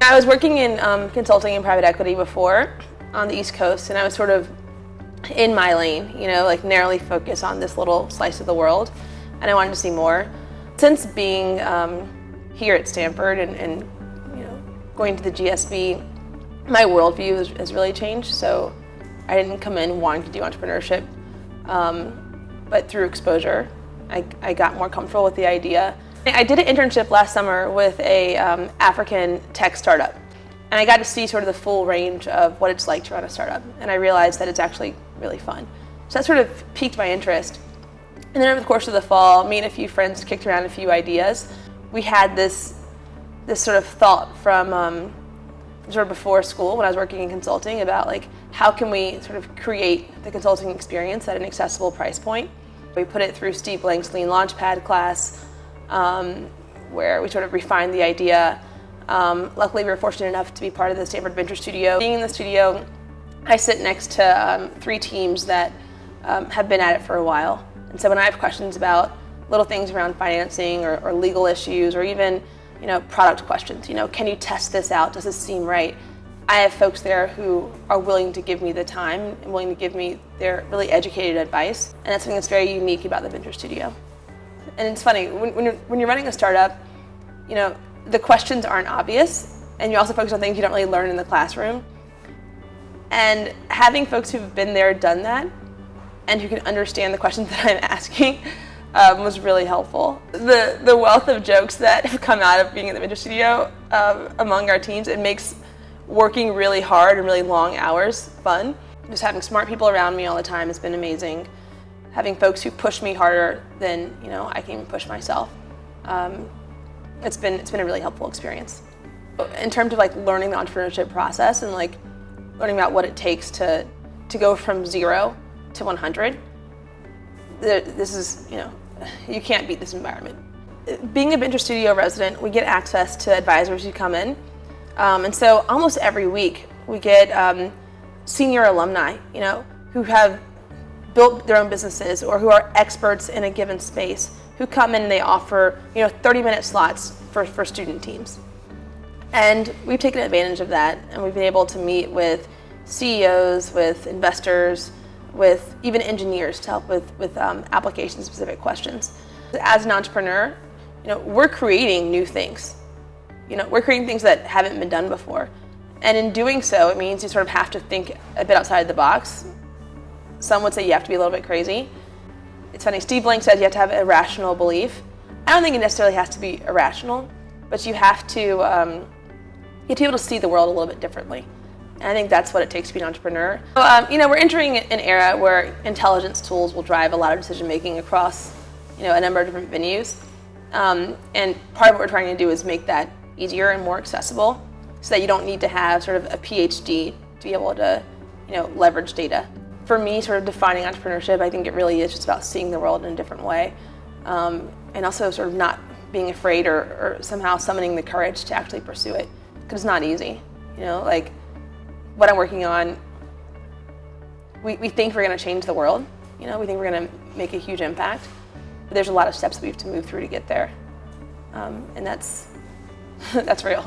I was working in consulting and private equity before on the East Coast, and I was sort of in my lane, like narrowly focused on this little slice of the world, and I wanted to see more. Since being here at Stanford and going to the GSB, my worldview has really changed. So I didn't come in wanting to do entrepreneurship, but through exposure, I got more comfortable with the idea. I did an internship last summer with a African tech startup, and I got to see sort of the full range of what it's like to run a startup, and I realized that it's actually really fun. So that sort of piqued my interest. And then over the course of the fall, me and a few friends kicked around a few ideas. We had this sort of thought from sort of before school when I was working in consulting about like how can we sort of create the consulting experience at an accessible price point. We put it through Steve Blank's Lean Launchpad class, where we sort of refined the idea. Luckily, we were fortunate enough to be part of the Stanford Venture Studio. Being in the studio, I sit next to 3 teams that have been at it for a while. And so when I have questions about little things around financing or legal issues or even product questions, can you test this out? Does this seem right? I have folks there who are willing to give me the time and willing to give me their really educated advice. And that's something that's very unique about the Venture Studio. And it's funny, when you're running a startup, the questions aren't obvious, and you also focus on things you don't really learn in the classroom. And having folks who've been there, done that, and who can understand the questions that I'm asking was really helpful. The wealth of jokes that have come out of being in the Venture Studio among our teams, it makes working really hard and really long hours fun. Just having smart people around me all the time has been amazing. Having folks who push me harder than I can even push myself. It's been a really helpful experience. In terms of like learning the entrepreneurship process and like learning about what it takes to go from 0 to 100, this is you can't beat this environment. Being a Venture Studio resident, we get access to advisors who come in, and so almost every week we get senior alumni, who have built their own businesses or who are experts in a given space, who come in and they offer 30-minute slots for student teams. And we've taken advantage of that, and we've been able to meet with CEOs, with investors, with even engineers to help with application-specific questions. As an entrepreneur, we're creating new things. We're creating things that haven't been done before. And in doing so, it means you sort of have to think a bit outside the box. Some would say you have to be a little bit crazy. It's funny, Steve Blank says you have to have a rational belief. I don't think it necessarily has to be irrational, but you have to be able to see the world a little bit differently. And I think that's what it takes to be an entrepreneur. So, we're entering an era where intelligence tools will drive a lot of decision making across a number of different venues. And part of what we're trying to do is make that easier and more accessible so that you don't need to have sort of a PhD to be able to leverage data. For me, sort of defining entrepreneurship, I think it really is just about seeing the world in a different way, and also sort of not being afraid or somehow summoning the courage to actually pursue it, because it's not easy. Like what I'm working on, we think we're going to change the world. We think we're going to make a huge impact, but there's a lot of steps that we have to move through to get there, and that's real.